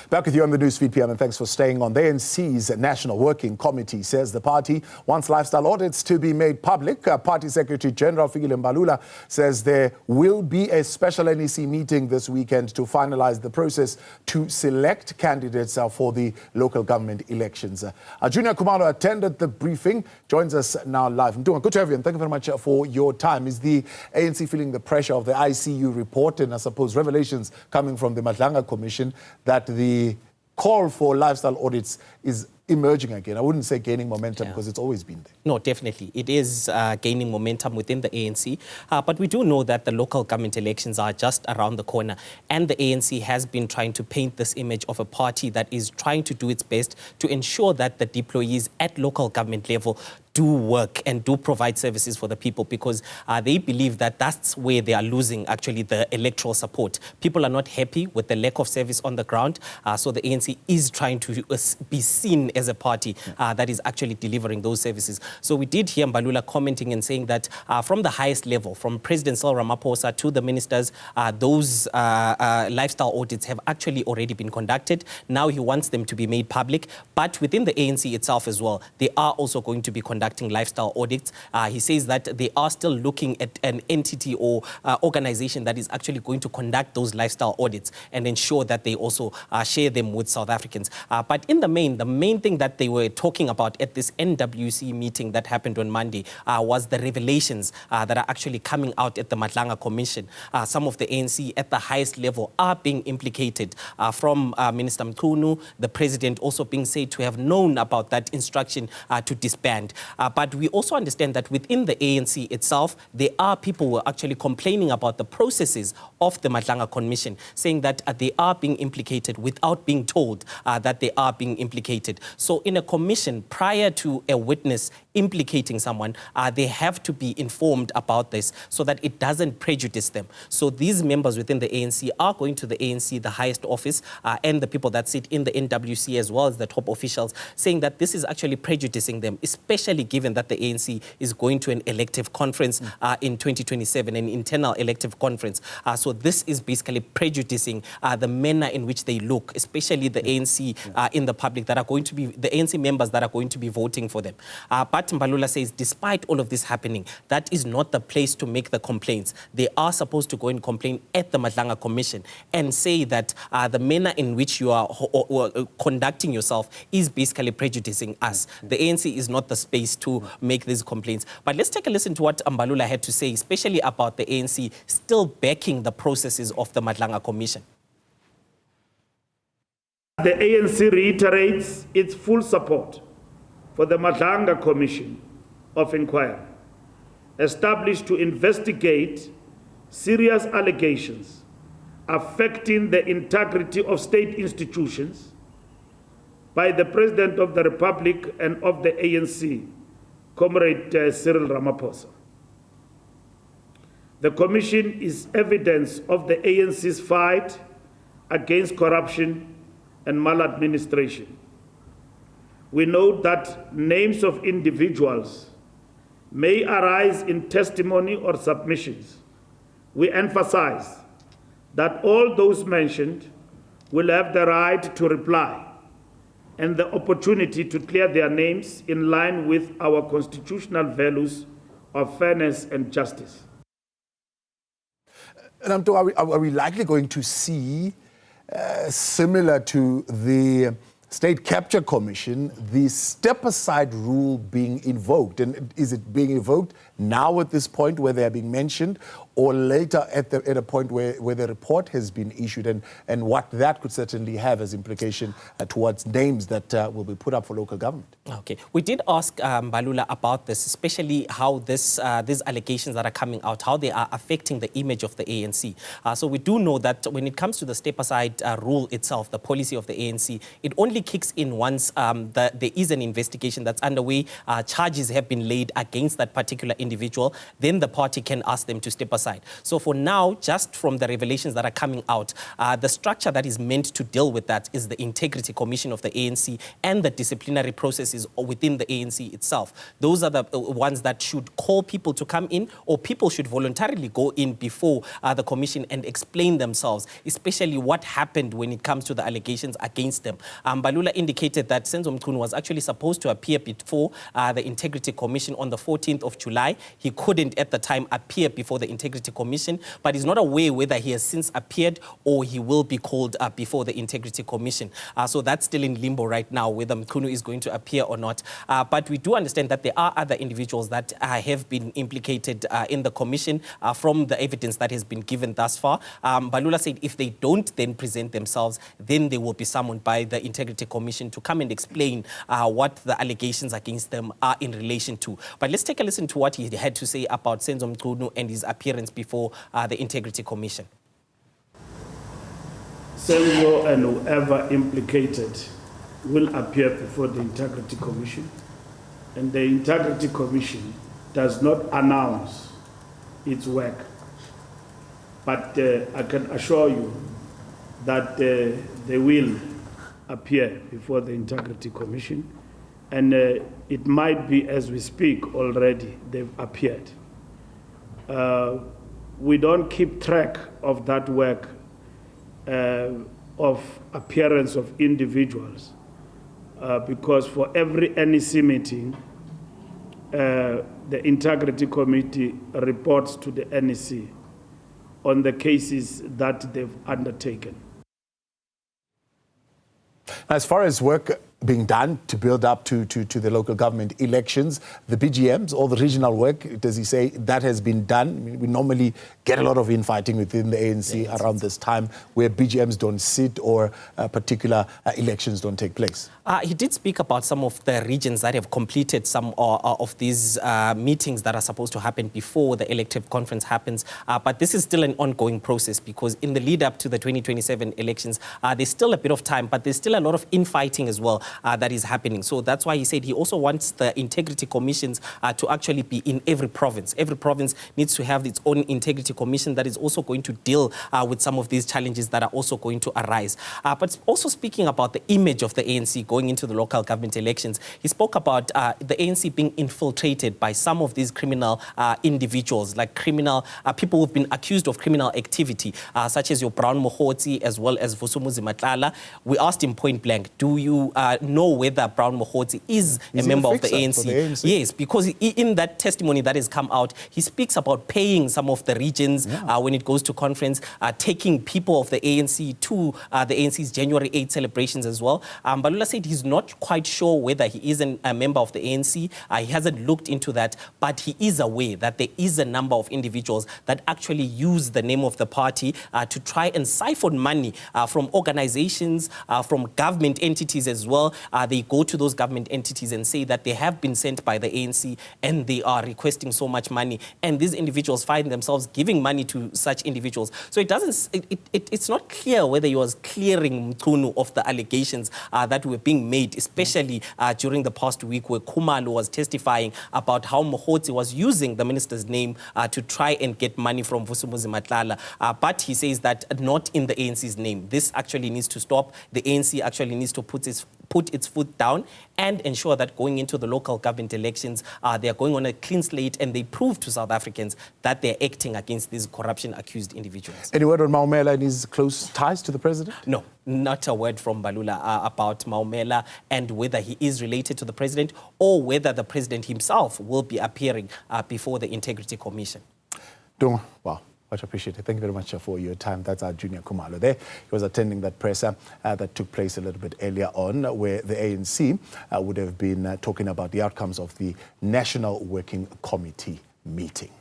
Back with you on the Newsfeed PM, and thanks for staying on. The ANC's National Working Committee says the party wants lifestyle audits to be made public. Party Secretary General Fikile Mbalula says there will be a special NEC meeting this weekend to finalise the process to select candidates for the local government elections. Juniour Khumalo attended the briefing, joins us now live. Good to have you, and thank you very much for your time. Is the ANC feeling the pressure of the ICU report and I suppose revelations coming from the Madlanga Commission that the call for lifestyle audits is emerging again? I wouldn't say gaining momentum because it's always been there. No, definitely. It is gaining momentum within the ANC. But we do know that the local government elections are just around the corner. And the ANC has been trying to paint this image of a party that is trying to do its best to ensure that the deployees at local government level do work and do provide services for the people, because they believe that that's where they are losing actually the electoral support. People are not happy with the lack of service on the ground. So the ANC is trying to be seen as a party that is actually delivering those services. So we did hear Mbalula commenting and saying that from the highest level, from President Cyril Ramaphosa to the ministers, those lifestyle audits have actually already been conducted. Now he wants them to be made public. But within the ANC itself as well, they are also going to be conducting lifestyle audits. He says that they are still looking at an entity or organization that is actually going to conduct those lifestyle audits and ensure that they also share them with South Africans. But in the main thing that they were talking about at this NWC meeting that happened on Monday was the revelations that are actually coming out at the Madlanga Commission. Some of the ANC at the highest level are being implicated, from Minister Mchunu, the president also being said to have known about that instruction to disband. But we also understand that within the ANC itself, there are people who are actually complaining about the processes of the Madlanga Commission, saying that they are being implicated without being told that they are being implicated. So in a commission, prior to a witness implicating someone, they have to be informed about this so that it doesn't prejudice them. So these members within the ANC are going to the ANC, the highest office, and the people that sit in the NWC as well as the top officials, saying that this is actually prejudicing them, especially given that the ANC is going to an elective conference in 2027, an internal elective conference. So this is basically prejudicing the manner in which they look, especially the ANC in the public that are going to be, the ANC members that are going to be voting for them. But Mbalula says, despite all of this happening, that is not the place to make the complaints. They are supposed to go and complain at the Madlanga Commission and say that the manner in which you are conducting yourself is basically prejudicing us. The ANC is not the space to make these complaints. But let's take a listen to what Mbalula had to say, especially about the ANC still backing the processes of the Madlanga Commission. The ANC reiterates its full support for the Madlanga Commission of Inquiry, established to investigate serious allegations affecting the integrity of state institutions by the President of the Republic and of the ANC, Comrade Cyril Ramaphosa. The Commission is evidence of the ANC's fight against corruption and maladministration. We note that names of individuals may arise in testimony or submissions. We emphasize that all those mentioned will have the right to reply and the opportunity to clear their names in line with our constitutional values of fairness and justice. And are we likely going to see, similar to the State Capture Commission, the step-aside rule being invoked? And is it being invoked now at this point where they are being mentioned, or later at a point where the report has been issued, and what that could certainly have as implication towards names that will be put up for local government? Okay. We did ask Mbalula about this, especially how these allegations that are coming out, how they are affecting the image of the ANC. So we do know that when it comes to the step-aside rule itself, the policy of the ANC, it only kicks in once there is an investigation that's underway, charges have been laid against that particular individual, then the party can ask them to step aside side. So for now, just from the revelations that are coming out, the structure that is meant to deal with that is the Integrity Commission of the ANC and the disciplinary processes within the ANC itself. Those are the ones that should call people to come in, or people should voluntarily go in before the commission and explain themselves, especially what happened when it comes to the allegations against them. Mbalula indicated that Senzo Mchunu was actually supposed to appear before the Integrity Commission on the 14th of July. He couldn't at the time appear before the Integrity Commission, but he's not aware whether he has since appeared or he will be called before the Integrity Commission. So that's still in limbo right now, whether Mchunu is going to appear or not. But we do understand that there are other individuals that have been implicated in the commission from the evidence that has been given thus far. Mbalula said if they don't then present themselves, then they will be summoned by the Integrity Commission to come and explain what the allegations against them are in relation to. But let's take a listen to what he had to say about Senzo Mchunu and his appearance before the Integrity Commission. Senzo and whoever implicated will appear before the Integrity Commission, and the Integrity Commission does not announce its work. But I can assure you that they will appear before the Integrity Commission, and it might be as we speak already they've appeared. We don't keep track of that work of appearance of individuals because for every NEC meeting, the Integrity Committee reports to the NEC on the cases that they've undertaken. As far as work being done to build up to the local government elections, the BGMs, all the regional work, does he say that has been done? I mean, we normally get a lot of infighting within the ANC around this time where BGMs don't sit or particular elections don't take place. He did speak about some of the regions that have completed some of these meetings that are supposed to happen before the elective conference happens. But this is still an ongoing process because in the lead up to the 2027 elections, there's still a bit of time, but there's still a lot of infighting as well that is happening. So that's why he said he also wants the integrity commissions to actually be in every province. Every province needs to have its own integrity commission that is also going to deal with some of these challenges that are also going to arise. But also speaking about the image of the ANC going into the local government elections, he spoke about the ANC being infiltrated by some of these criminal individuals, like criminal people who've been accused of criminal activity, such as your Brown Mokhotsi as well as Vusumuzi Matlala. We asked him point blank, do you know whether Brown Mokhotsi is a member of the ANC? Yes, because in that testimony that has come out, he speaks about paying some of the regions when it goes to conference, taking people of the ANC to the ANC's January 8 celebrations as well. Mbalula said he's not quite sure whether he is a member of the ANC. He hasn't looked into that, but he is aware that there is a number of individuals that actually use the name of the party to try and siphon money from organizations, from government entities as well. They go to those government entities and say that they have been sent by the ANC and they are requesting so much money. And these individuals find themselves giving money to such individuals. So it's not clear whether he was clearing Mchunu of the allegations that were being made, especially during the past week where Khumalo was testifying about how Mokhotsi was using the minister's name to try and get money from Vusumuzi Matlala. But he says that not in the ANC's name. This actually needs to stop. The ANC actually needs to put its foot down and ensure that going into the local government elections, they are going on a clean slate and they prove to South Africans that they're acting against these corruption-accused individuals. Any word on Maumela and his close ties to the president? No, not a word from Mbalula about Maumela and whether he is related to the president or whether the president himself will be appearing before the Integrity Commission. Wow. Much appreciated. Thank you very much for your time. That's our Juniour Khumalo there. He was attending that presser that took place a little bit earlier on where the ANC would have been talking about the outcomes of the National Working Committee meeting.